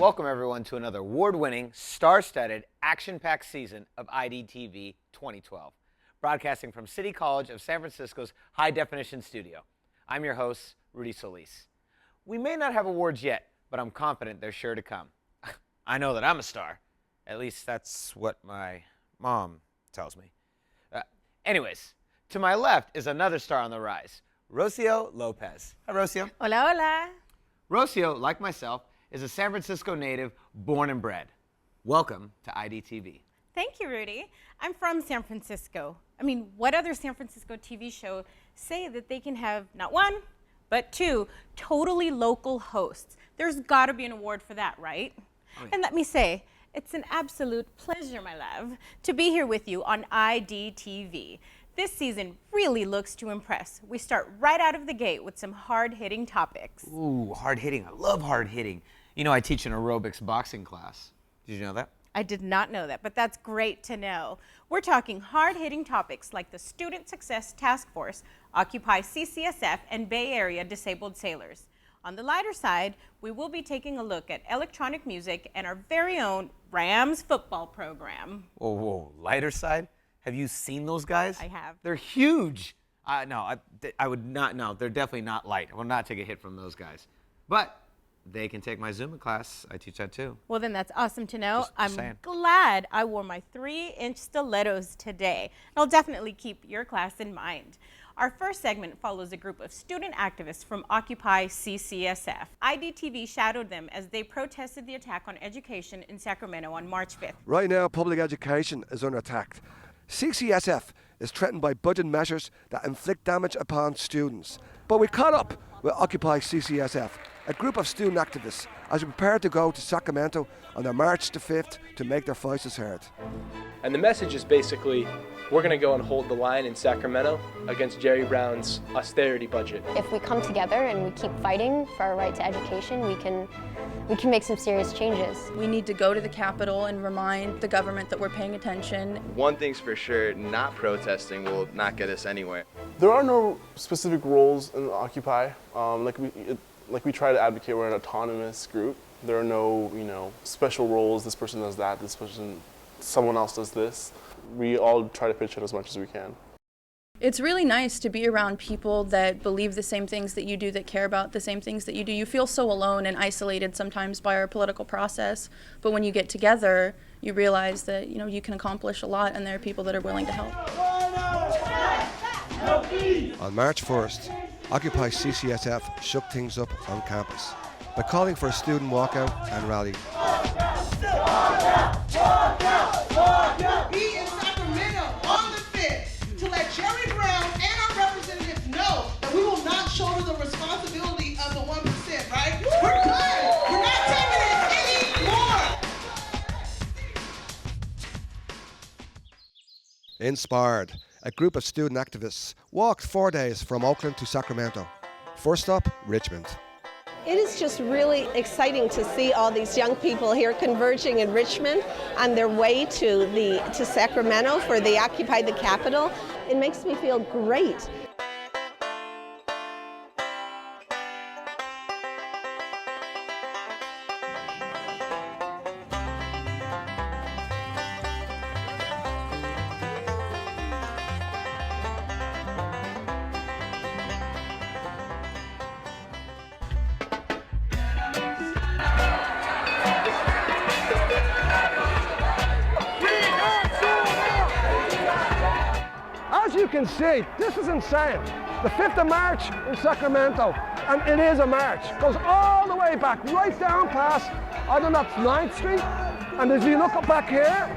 Welcome everyone to another award-winning, star-studded, action-packed season of Idtv 2012, broadcasting from City College of San Francisco's high-definition studio. I'm your host, Rudy Solis. We may not have awards yet, but I'm confident they're sure to come. I know that I'm a star. At least that's what my mom tells me. Anyways, to my left is another star on the rise, Rocio Lopez. Hi, Rocio. Hola, hola. Rocio, like myself, is a San Francisco native, born and bred. Welcome to Idtv. Thank you, Rudy. I'm from San Francisco. I mean, what other San Francisco TV show say that they can have not one, but two totally local hosts? There's got to be an award for that, right? Oh, yeah. And let me say, it's an absolute pleasure, my love, to be here with you on Idtv. This season really looks to impress. We start right out of the gate with some hard-hitting topics. Ooh, hard-hitting. I love hard-hitting. You know, I teach an aerobics boxing class. Did you know that? I did not know that, but that's great to know. We're talking hard-hitting topics like the Student Success Task Force, Occupy CCSF, and Bay Area Disabled Sailors. On the lighter side, we will be taking a look at electronic music and our very own Rams football program. Whoa, lighter side? Have you seen those guys? I have. They're huge. No, I would not, no, they're definitely not light. I will not take a hit from those guys. But they can take my Zumba class. I teach that too. Well, then that's awesome to know. Just I'm glad I wore my 3-inch stilettos today. I'll definitely keep your class in mind. Our first segment follows a group of student activists from Occupy CCSF. Idtv shadowed them as they protested the attack on education in Sacramento on March 5th. Right now, public education is under attack. CCSF is threatened by budget measures that inflict damage upon students. But we caught up with Occupy CCSF, a group of student activists, as we prepare to go to Sacramento on their March the 5th to make their voices heard. And the message is basically, we're going to go and hold the line in Sacramento against Jerry Brown's austerity budget. If we come together and we keep fighting for our right to education, we can make some serious changes. We need to go to the Capitol and remind the government that we're paying attention. One thing's for sure, not protesting will not get us anywhere. There are no specific roles in Occupy. Like we try to advocate, we're an autonomous group. There are no, special roles. This person does that. Someone else does this. We all try to pitch in as much as we can. It's really nice to be around people that believe the same things that you do, that care about the same things that you do. You feel so alone and isolated sometimes by our political process, but when you get together, you realize that you can accomplish a lot, and there are people that are willing to help. On March 1st, Occupy CCSF shook things up on campus by calling for a student walkout and rally. Be in Sacramento on the 5th to let Jerry Brown and our representatives know that we will not shoulder the responsibility of the 1%, right? We're good. We're not taking it anymore. Inspired, a group of student activists walked 4 days from Oakland to Sacramento. First stop, Richmond. It is just really exciting to see all these young people here converging in Richmond on their way to Sacramento for the Occupy the Capitol. It makes me feel great. As you can see, this is insane. The 5th of March in Sacramento, and it is a march. Goes all the way back, right down past, I don't know, 9th Street. And as you look up back here,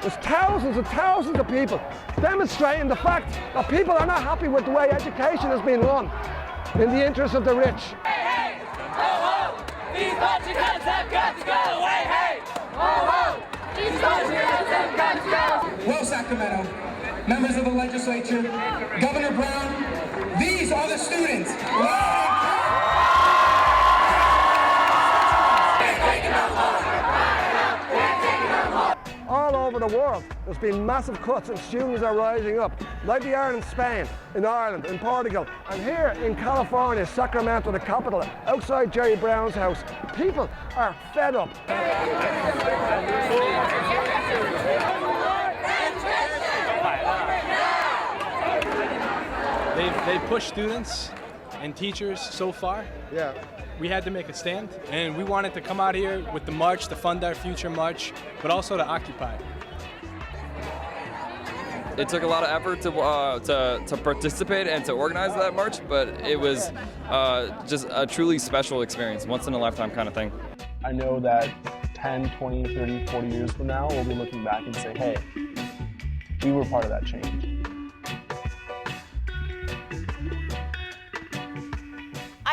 there's thousands and thousands of people demonstrating the fact that people are not happy with the way education has been run in the interest of the rich. Hey, hey, ho, ho, these budget cuts have got to go. Hey, hey, ho, ho, these budget cuts have got to go. Well, Sacramento, members of the legislature, Governor Brown, these are the students. All over the world, there's been massive cuts and students are rising up, like they are in Spain, in Ireland, in Portugal, and here in California, Sacramento, the capital, outside Jerry Brown's house, people are fed up. They've pushed students and teachers so far. Yeah. We had to make a stand, and we wanted to come out here with the march to fund our future march, but also to occupy. It took a lot of effort to participate and to organize that march, but it was just a truly special experience, once in a lifetime kind of thing. I know that 10, 20, 30, 40 years from now, we'll be looking back and say, hey, we were part of that change.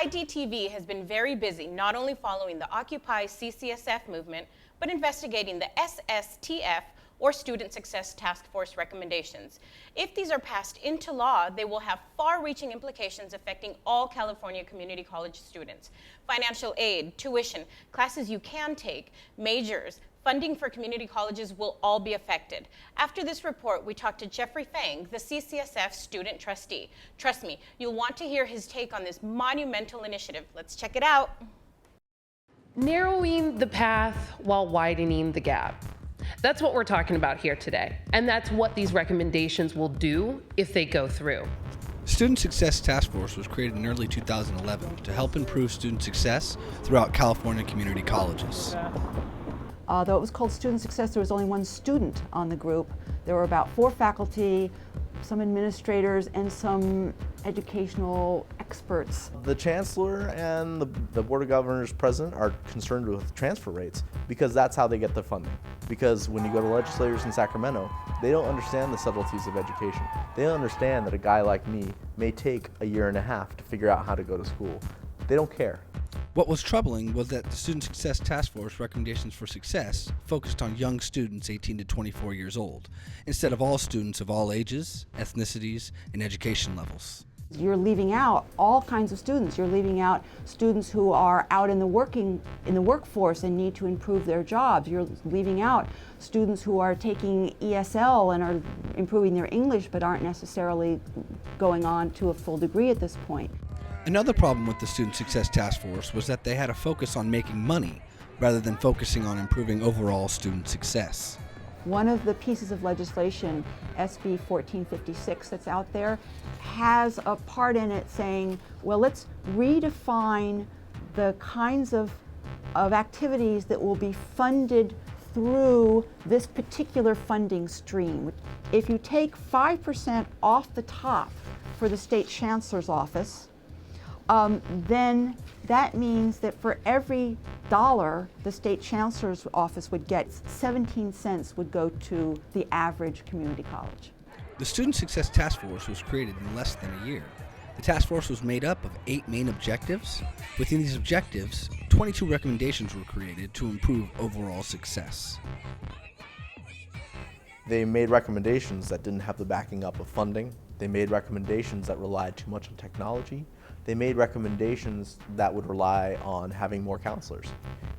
Idtv has been very busy not only following the Occupy CCSF movement, but investigating the SSTF or Student Success Task Force recommendations. If these are passed into law, they will have far-reaching implications affecting all California community college students. Financial aid, tuition, classes you can take, majors, funding for community colleges will all be affected. After this report, we talked to Jeffrey Fang, the CCSF student trustee. Trust me, you'll want to hear his take on this monumental initiative. Let's check it out. Narrowing the path while widening the gap. That's what we're talking about here today. And that's what these recommendations will do if they go through. Student Success Task Force was created in early 2011 to help improve student success throughout California community colleges. Though it was called Student Success, there was only one student on the group. There were about 4 faculty, some administrators, and some educational experts. The Chancellor and the Board of Governors President are concerned with transfer rates because that's how they get their funding. Because when you go to legislators in Sacramento, they don't understand the subtleties of education. They don't understand that a guy like me may take a year and a half to figure out how to go to school. They don't care. What was troubling was that the Student Success Task Force recommendations for success focused on young students 18 to 24 years old, instead of all students of all ages, ethnicities, and education levels. You're leaving out all kinds of students. You're leaving out students who are out in the workforce and need to improve their jobs. You're leaving out students who are taking ESL and are improving their English but aren't necessarily going on to a full degree at this point. Another problem with the Student Success Task Force was that they had a focus on making money rather than focusing on improving overall student success. One of the pieces of legislation, SB 1456 that's out there, has a part in it saying, well, let's redefine the kinds of activities that will be funded through this particular funding stream. If you take 5% off the top for the State Chancellor's Office, then that means that for every dollar the State Chancellor's Office would get, 17 cents would go to the average community college. The Student Success Task Force was created in less than a year. The task force was made up of 8 main objectives. Within these objectives, 22 recommendations were created to improve overall success. They made recommendations that didn't have the backing up of funding. They made recommendations that relied too much on technology. They made recommendations that would rely on having more counselors.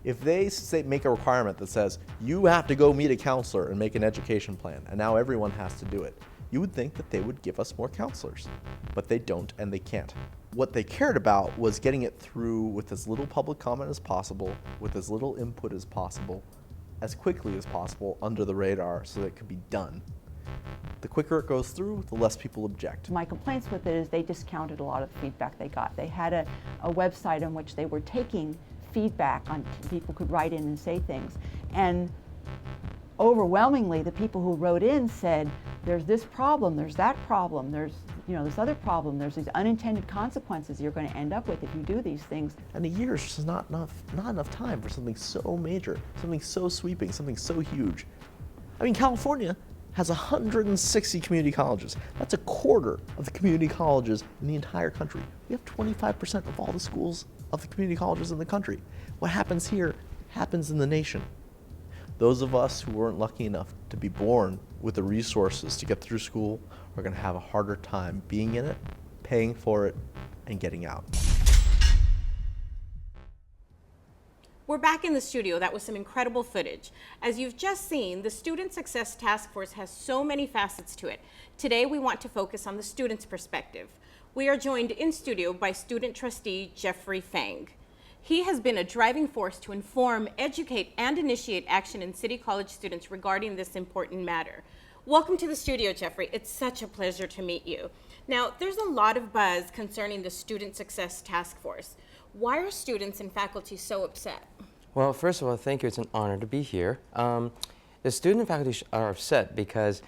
If they make a requirement that says, you have to go meet a counselor and make an education plan, and now everyone has to do it, you would think that they would give us more counselors. But they don't, and they can't. What they cared about was getting it through with as little public comment as possible, with as little input as possible, as quickly as possible under the radar so that it could be done. The quicker it goes through, the less people object. My complaints with it is they discounted a lot of the feedback they got. They had a website on which they were taking feedback on people could write in and say things. And overwhelmingly, the people who wrote in said, there's this problem, there's that problem, there's this other problem, there's these unintended consequences you're going to end up with if you do these things. And a year is just not enough time for something so major, something so sweeping, something so huge. I mean, California has 160 community colleges. That's a quarter of the community colleges in the entire country. We have 25% of all the schools of the community colleges in the country. What happens here happens in the nation. Those of us who weren't lucky enough to be born with the resources to get through school are going to have a harder time being in it, paying for it, and getting out. We're back in the studio. That was some incredible footage. As you've just seen, the Student Success Task Force has so many facets to it. Today, we want to focus on the student's perspective. We are joined in studio by student trustee Jeffrey Fang. He has been a driving force to inform, educate, and initiate action in City College students regarding this important matter. Welcome to the studio, Jeffrey. It's such a pleasure to meet you. Now, there's a lot of buzz concerning the Student Success Task Force. Why are students and faculty so upset? Well, first of all, thank you. It's an honor to be here. The student and faculty are upset because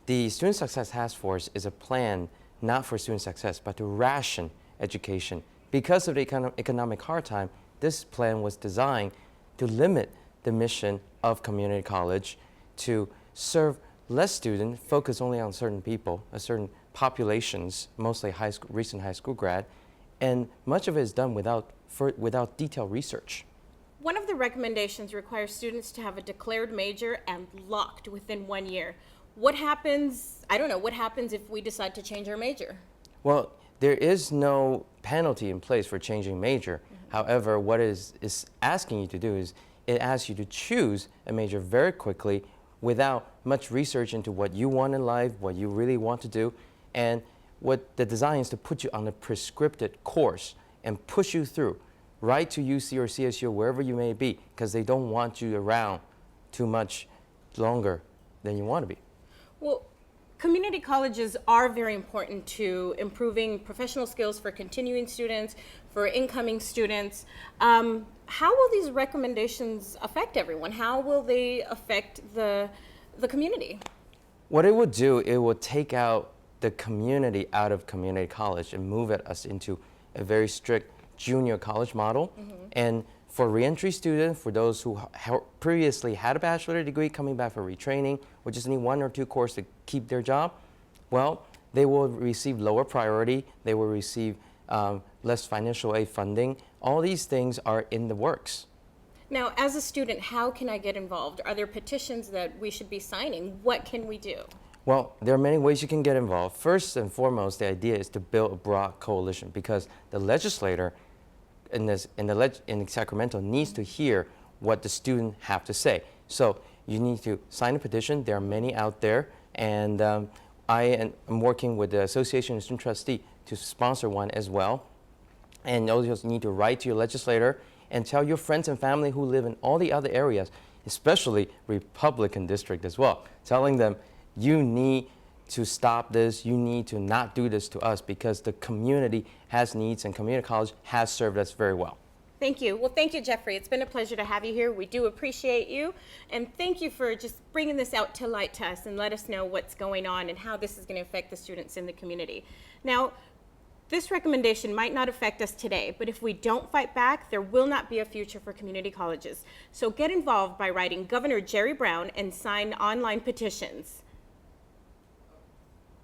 the Student Success Task Force is a plan not for student success, but to ration education. Because of the economic hard time, this plan was designed to limit the mission of community college to serve less students, focus only on certain people, certain populations, mostly recent high school grad, and much of it is done without detailed research. One of the recommendations requires students to have a declared major and locked within 1 year. What happens, I don't know, what happens if we decide to change our major? Well, there is no penalty in place for changing major. However, what it is asking you to do is it asks you to choose a major very quickly without much research into what you want in life, what you really want to do, and what the design is to put you on a prescripted course and push you through right to UC or CSU, wherever you may be, because they don't want you around too much longer than you want to be. Well, community colleges are very important to improving professional skills for continuing students, for incoming students. How will these recommendations affect everyone? How will they affect the community? What it will do, it will take out the community out of community college and move us into a very strict junior college model. And for reentry students, for those who previously had a bachelor's degree coming back for retraining, or just need 1 or 2 courses to keep their job, well, they will receive lower priority, they will receive less financial aid funding. All these things are in the works. Now, as a student, how can I get involved? Are there petitions that we should be signing? What can we do? Well, there are many ways you can get involved. First and foremost, the idea is to build a broad coalition, because the legislator in Sacramento needs to hear what the student have to say. So you need to sign a petition. There are many out there, and I am working with the Association of Student Trustees to sponsor one as well. And you also need to write to your legislator and tell your friends and family who live in all the other areas, especially Republican district as well, telling them you need to stop this, you need to not do this to us, because the community has needs and community college has served us very well. Thank you. Well, thank you, Jeffrey. It's been a pleasure to have you here. We do appreciate you. And thank you for just bringing this out to light to us and let us know what's going on and how this is going to affect the students in the community. Now, this recommendation might not affect us today, but if we don't fight back, there will not be a future for community colleges. So get involved by writing Governor Jerry Brown and sign online petitions.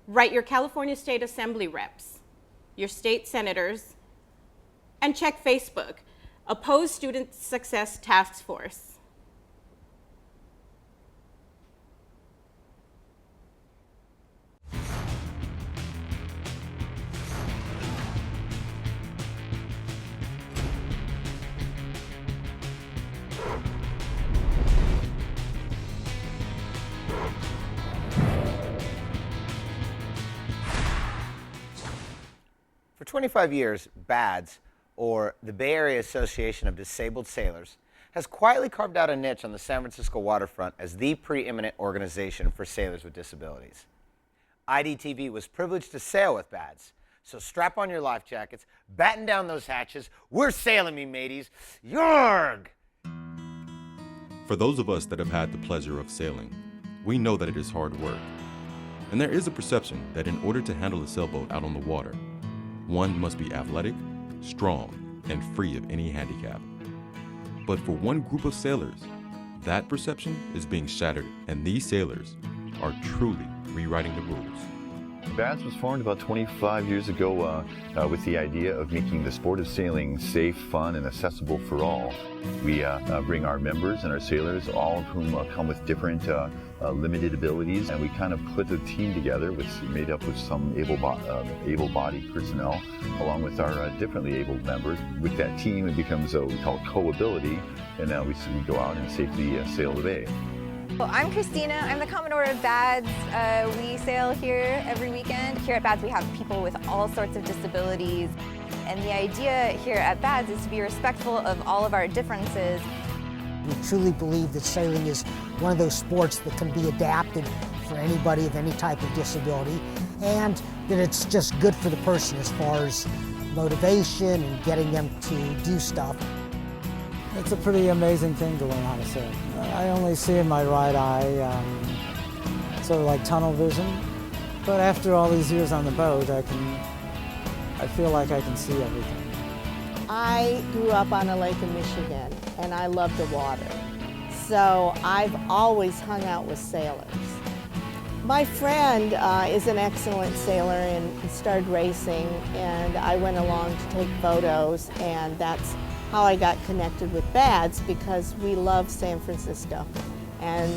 Write your California State Assembly reps, your state senators, and check Facebook. Oppose Student Success Task Force. For 25 years, BADS, or the Bay Area Association of Disabled Sailors, has quietly carved out a niche on the San Francisco waterfront as the preeminent organization for sailors with disabilities. Idtv was privileged to sail with BADS, so strap on your life jackets, batten down those hatches. We're sailing, me mateys. Yarg! For those of us that have had the pleasure of sailing, we know that it is hard work. And there is a perception that in order to handle a sailboat out on the water, one must be athletic, strong, and free of any handicap. But for one group of sailors, that perception is being shattered, and these sailors are truly rewriting the rules. BADS was formed about 25 years ago with the idea of making the sport of sailing safe, fun, and accessible for all. We bring our members and our sailors, all of whom come with different limited abilities, and we kind of put a team together made up with some able-bodied personnel, along with our differently abled members. With that team, it becomes what we call co-ability, and now we go out and safely sail the bay. Well, I'm Christina. I'm the Commodore of BADS. We sail here every weekend. Here at BADS, we have people with all sorts of disabilities. And the idea here at BADS is to be respectful of all of our differences. We truly believe that sailing is one of those sports that can be adapted for anybody of any type of disability, and that it's just good for the person as far as motivation and getting them to do stuff. It's a pretty amazing thing to learn how to sail. I only see in my right eye, sort of like tunnel vision, but after all these years on the boat, I feel like I can see everything. I grew up on a lake in Michigan, and I love the water. So I've always hung out with sailors. My friend is an excellent sailor and started racing, and I went along to take photos, and that's how I got connected with BADS, because we love San Francisco, and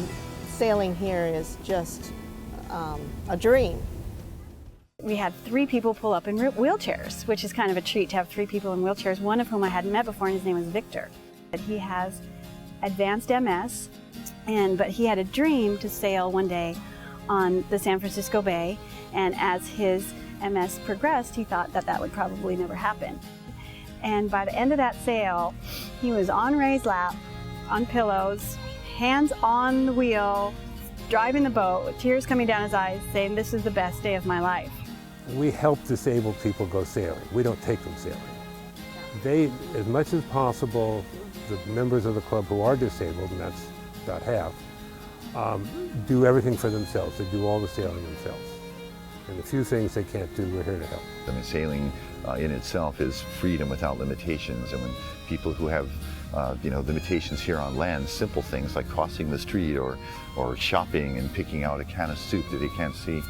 sailing here is just a dream. We had 3 people pull up in wheelchairs, which is kind of a treat to have 3 people in wheelchairs, one of whom I hadn't met before, and his name was Victor. He has advanced MS, but he had a dream to sail one day on the San Francisco Bay, and as his MS progressed, he thought that that would probably never happen. And by the end of that sail, he was on Ray's lap, on pillows, hands on the wheel, driving the boat with tears coming down his eyes, saying, "This is the best day of my life." We help disabled people go sailing. We don't take them sailing. They, as much as possible, the members of the club who are disabled, and that's about half, do everything for themselves. They do all the sailing themselves. And the few things they can't do, we're here to help. I mean, sailing in itself is freedom without limitations, and when people who have limitations here on land, simple things like crossing the street or shopping and picking out a can of soup that they can't see,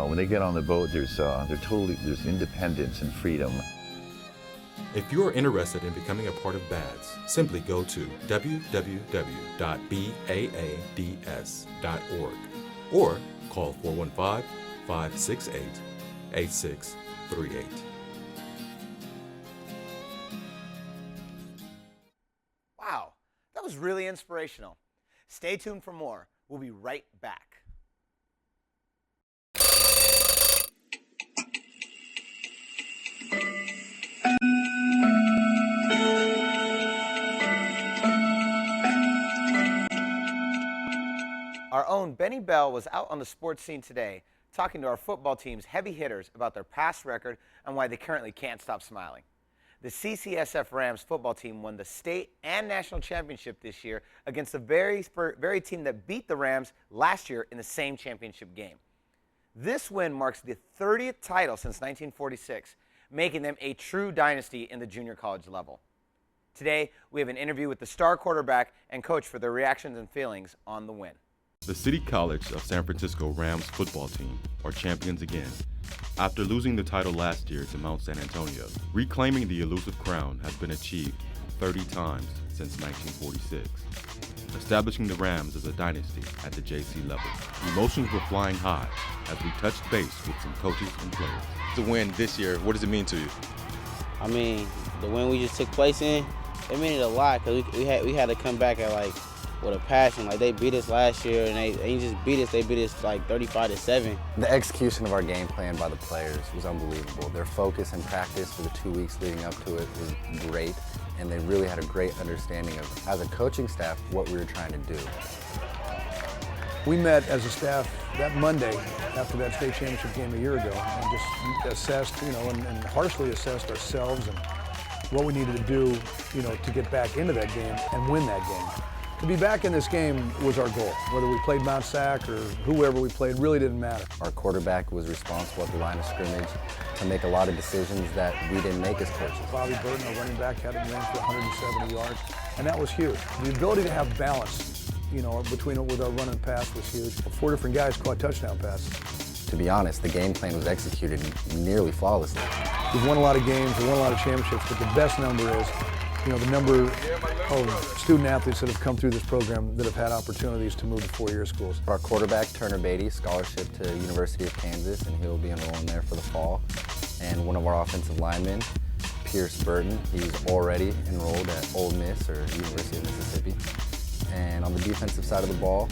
when they get on the boat, there's independence and freedom. If you are interested in becoming a part of BADS, simply go to www.baads.org or call 415-568-8638. Wow, that was really inspirational. Stay tuned for more. We'll be right back. Our own Benny Bell was out on the sports scene today talking to our football team's heavy hitters about their past record and why they currently can't stop smiling. The CCSF Rams football team won the state and national championship this year against the very team that beat the Rams last year in the same championship game. This win marks the 30th title since 1946, making them a true dynasty in the junior college level. Today, we have an interview with the star quarterback and coach for their reactions and feelings on the win. The City College of San Francisco Rams football team are champions again. After losing the title last year to Mount San Antonio, reclaiming the elusive crown has been achieved 30 times since 1946, establishing the Rams as a dynasty at the JC level. Emotions were flying high as we touched base with some coaches and players. The win this year, what does it mean to you? I mean, the win we just took place in, it meant a lot because we had to come back at with a passion. Like, they beat us last year, and they didn't just beat us, they beat us 35-7. The execution of our game plan by the players was unbelievable. Their focus and practice for the 2 weeks leading up to it was great, and they really had a great understanding of, as a coaching staff, what we were trying to do. We met as a staff that Monday after that state championship game a year ago and just assessed, and harshly assessed ourselves and what we needed to do, to get back into that game and win that game. To be back in this game was our goal. Whether we played Mount Sac or whoever we played really didn't matter. Our quarterback was responsible at the line of scrimmage to make a lot of decisions that we didn't make as coaches. Bobby Burton, our running back, had him ran for 170 yards, and that was huge. The ability to have balance, with our run and pass was huge. 4 different guys caught touchdown passes. to be honest, the game plan was executed nearly flawlessly. We've won a lot of games, we've won a lot of championships, but the best number is, the number of student athletes that have come through this program that have had opportunities to move to four-year schools. Our quarterback, Turner Beatty, scholarship to University of Kansas, and he'll be enrolling there for the fall. And one of our offensive linemen, Pierce Burton, he's already enrolled at Ole Miss or University of Mississippi. And on the defensive side of the ball,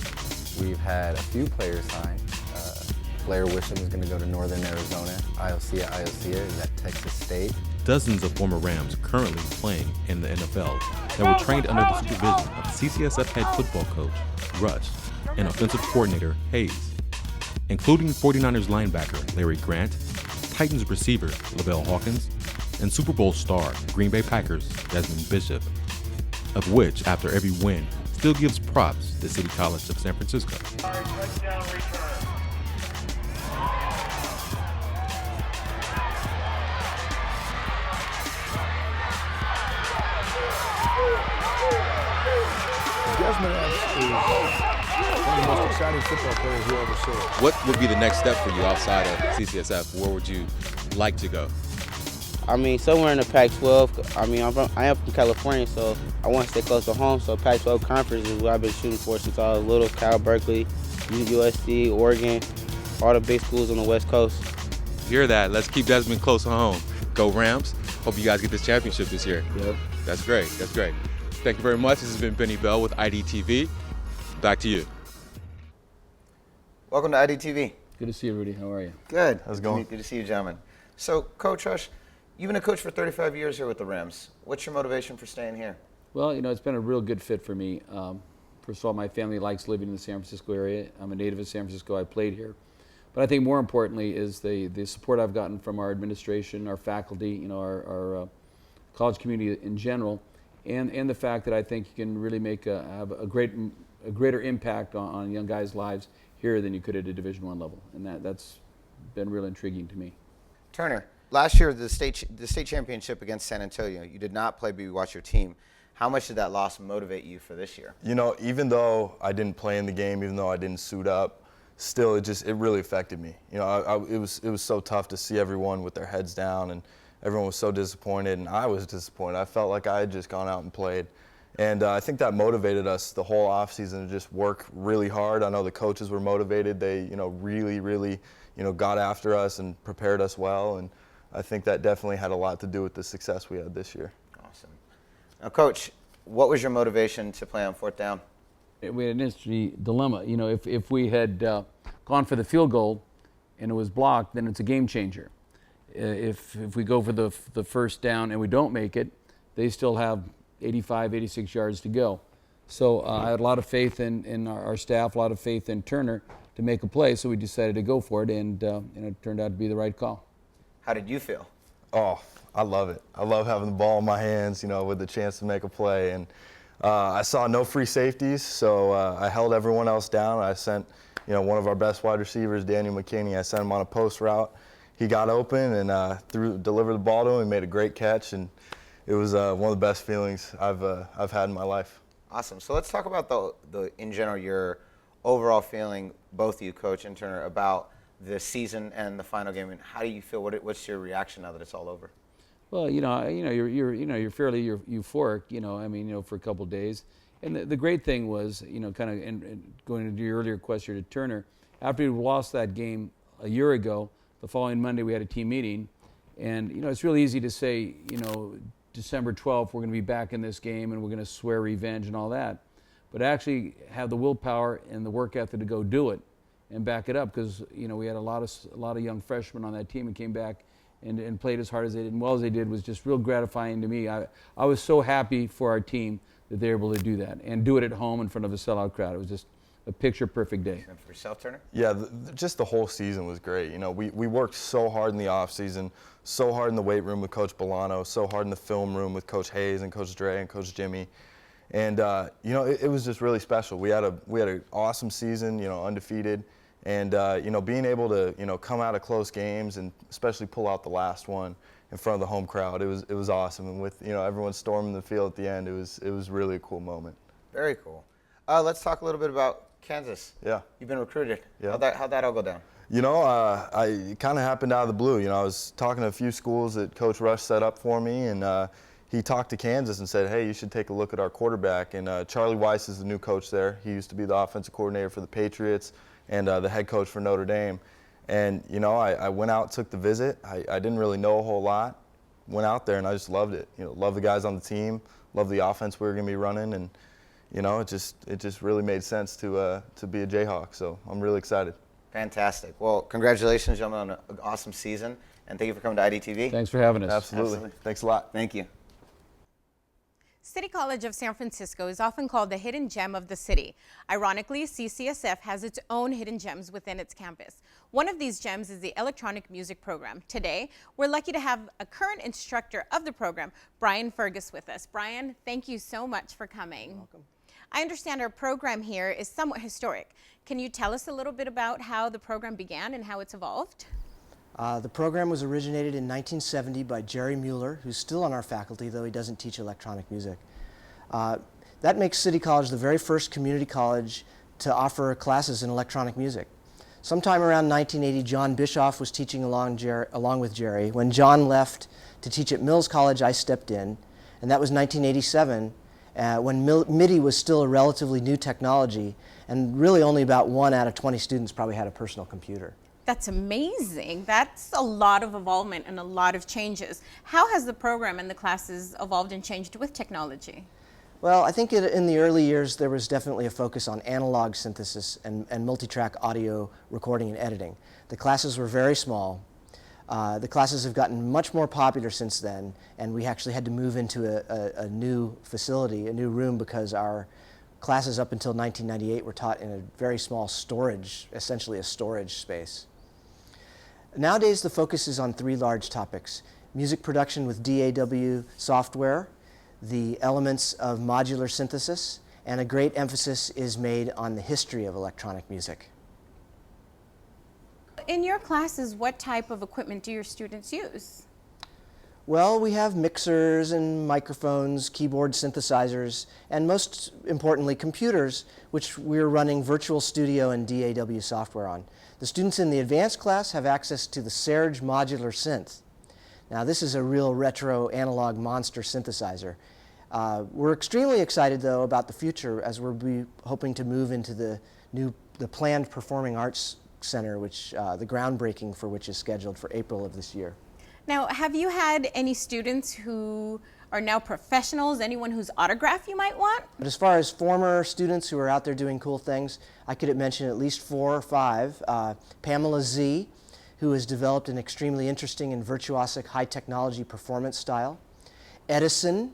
we've had a few players sign. Blair Wisham is going to go to Northern Arizona. Iosia is at Texas State. Dozens of former Rams currently playing in the NFL that were trained under the supervision of CCSF head football coach Rush and offensive coordinator Hayes, including 49ers linebacker Larry Grant, Titans receiver Lavelle Hawkins, and Super Bowl star Green Bay Packers Desmond Bishop, of which, after every win, still gives props to City College of San Francisco. Desmond is one of the most exciting football players you'll ever see. What would be the next step for you outside of CCSF? Where would you like to go? I mean, somewhere in the Pac-12. I mean, I am from California, so I want to stay close to home. So Pac-12 conference is what I've been shooting for since I was little. Cal, Berkeley, USC, Oregon, all the big schools on the West Coast. Hear that? Let's keep Desmond close to home. Go Rams. Hope you guys get this championship this year. Yep. That's great. That's great. Thank you very much. This has been Benny Bell with Idtv. Back to you. Welcome to Idtv. Good to see you, Rudy. How are you? Good. How's it going? Good to see you, gentlemen. So, Coach Rush, you've been a coach for 35 years here with the Rams. What's your motivation for staying here? Well, it's been a real good fit for me. First of all, my family likes living in the San Francisco area. I'm a native of San Francisco. I played here. But I think more importantly is the support I've gotten from our administration, our faculty, our college community in general, and the fact that I think you can really have a greater impact on young guys' lives here than you could at a Division I level, and that's been real intriguing to me. Turner, last year the state championship against San Antonio, you did not play, but you watched your team. How much did that loss motivate you for this year? Even though I didn't play in the game, even though I didn't suit up, still it really affected me. It was so tough to see everyone with their heads down, and everyone was so disappointed, and I was disappointed. I felt like I had just gone out and played. And I think that motivated us the whole offseason to just work really hard. I know the coaches were motivated. They, really, got after us and prepared us well. And I think that definitely had a lot to do with the success we had this year. Awesome. Now, Coach, what was your motivation to play on fourth down? We had an interesting dilemma. If we had gone for the field goal and it was blocked, then it's a game changer. If we go for the first down and we don't make it, they still have 85, 86 yards to go. So I had a lot of faith in our staff, a lot of faith in Turner to make a play, so we decided to go for it, and it turned out to be the right call. How did you feel? Oh, I love it. I love having the ball in my hands, with the chance to make a play. And I saw no free safeties, so I held everyone else down. I sent, one of our best wide receivers, Daniel McKinney, I sent him on a post route. He got open and delivered the ball to him. He made a great catch, and it was one of the best feelings I've had in my life. Awesome. So let's talk about the in general, your overall feeling, both of you, Coach and Turner, about the season and the final game. And how do you feel? What's your reaction now that it's all over? Well, you're fairly euphoric. For a couple of days. And the great thing was, kind of going into your earlier question to Turner, after we lost that game a year ago, the following Monday we had a team meeting, and it's really easy to say, December 12th we're going to be back in this game and we're going to swear revenge and all that, but actually have the willpower and the work ethic to go do it and back it up, because we had a lot of young freshmen on that team and came back and played as hard as they did and well as they did was just real gratifying to me. I was so happy for our team that they were able to do that and do it at home in front of a sellout crowd. It was just a picture-perfect day. And for yourself, Turner? Yeah, just the whole season was great. We worked so hard in the off-season, so hard in the weight room with Coach Bolano, so hard in the film room with Coach Hayes and Coach Dre and Coach Jimmy. And, it was just really special. We had an awesome season, undefeated. And, being able to, come out of close games and especially pull out the last one in front of the home crowd, it was awesome. And with, everyone storming the field at the end, it was really a cool moment. Very cool. Let's talk a little bit about Kansas. Yeah. You've been recruited. Yeah. How'd that all go down? You know, it kind of happened out of the blue. You know, I was talking to a few schools that Coach Rush set up for me, and he talked to Kansas and said, hey, you should take a look at our quarterback. And Charlie Weiss is the new coach there. He used to be the offensive coordinator for the Patriots and the head coach for Notre Dame. And, you know, I went out, took the visit. I didn't really know a whole lot. Went out there, and I just loved it. You know, loved the guys on the team, loved the offense we were going to be running, and, you know, it just really made sense to be a Jayhawk. So I'm really excited. Fantastic. Well, congratulations, gentlemen, on an awesome season, and thank you for coming to IDTV. Thanks for having us. Absolutely. Thanks a lot. Thank you. City College of San Francisco is often called the hidden gem of the city. Ironically, CCSF has its own hidden gems within its campus. One of these gems is the electronic music program. Today, we're lucky to have a current instructor of the program, Brian Fergus, with us. Brian, thank you so much for coming. You're welcome. I understand our program here is somewhat historic. Can you tell us a little bit about how the program began and how it's evolved? The program was originated in 1970 by Jerry Mueller, who's still on our faculty, though he doesn't teach electronic music. That makes City College the very first community college to offer classes in electronic music. Sometime around 1980, John Bischoff was teaching along with Jerry. When John left to teach at Mills College, I stepped in, and that was 1987, when MIDI was still a relatively new technology, and really only about 1 out of 20 students probably had a personal computer. That's amazing. That's a lot of involvement and a lot of changes. How has the program and the classes evolved and changed with technology? Well, I think in the early years there was definitely a focus on analog synthesis and multi-track audio recording and editing. The classes were very small. The classes have gotten much more popular since then, and we actually had to move into a new facility, a new room, because our classes up until 1998 were taught in a very small storage, essentially a storage space. Nowadays, the focus is on 3 large topics: music production with DAW software, the elements of modular synthesis, and a great emphasis is made on the history of electronic music. In your classes, what type of equipment do your students use? Well, we have mixers and microphones, keyboard synthesizers, and most importantly, computers, which we're running Virtual Studio and DAW software on. The students in the advanced class have access to the Serge modular synth. Now, this is a real retro analog monster synthesizer. We're extremely excited, though, about the future, as we're hoping to move into the planned Performing Arts Center, which the groundbreaking for which is scheduled for April of this year. Now, have you had any students who are now professionals, anyone whose autograph you might want? But as far as former students who are out there doing cool things, I could mention at least 4 or 5. Pamela Z, who has developed an extremely interesting and virtuosic high-technology performance style. Edison,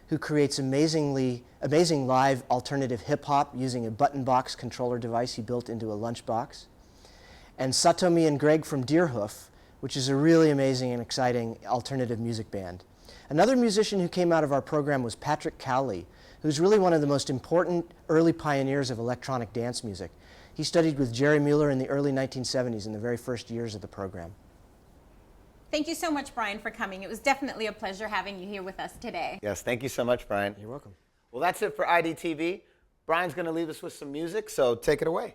who creates amazing live alternative hip-hop using a button box controller device he built into a lunchbox. And Satomi and Greg from Deerhoof, which is a really amazing and exciting alternative music band. Another musician who came out of our program was Patrick Cowley, who's really one of the most important early pioneers of electronic dance music. He studied with Jerry Mueller in the early 1970s, in the very first years of the program. Thank you so much, Brian, for coming. It was definitely a pleasure having you here with us today. Yes, thank you so much, Brian. You're welcome. Well, that's it for IDTV. Brian's going to leave us with some music, so take it away.